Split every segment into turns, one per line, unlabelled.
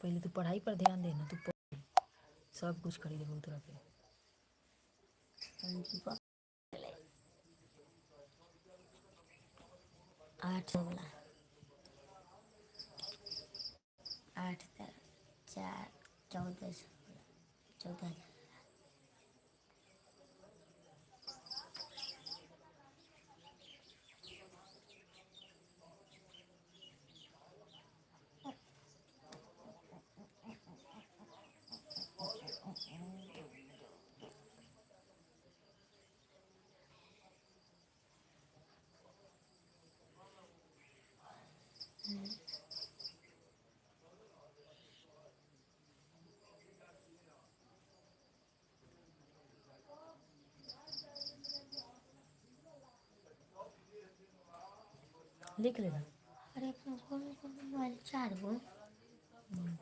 पहले तू पढ़ाई पर ध्यान देना, तू सब कुछ खरीदे बहुत तरह के।
आठ वाला 8 4 14 14,000।
लिख लेना।
अरे अपना फोन मोबाइल 4 गो।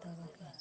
तब क्या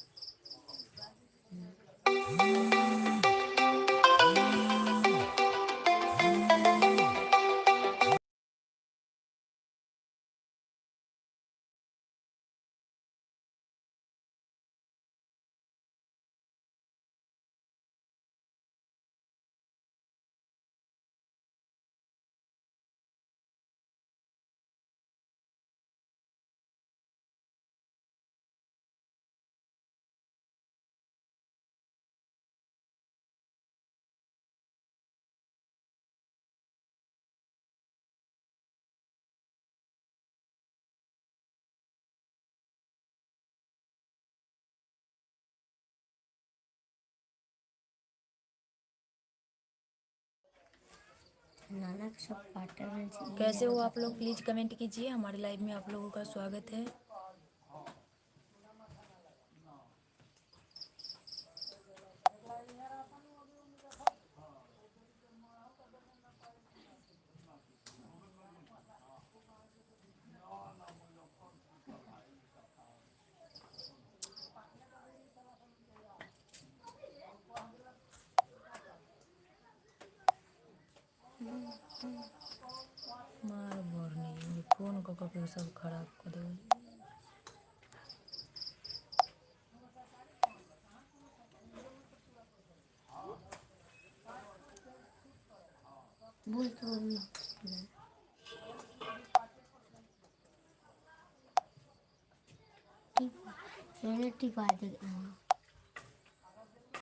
नाना का सब पार्टनर
कैसे हो आप लोग, प्लीज़ कमेंट कीजिए। हमारे लाइव में आप लोगों का स्वागत है। मार बोरनी फोन को सब खराब कर दे।
बोल तो टिपा देगा।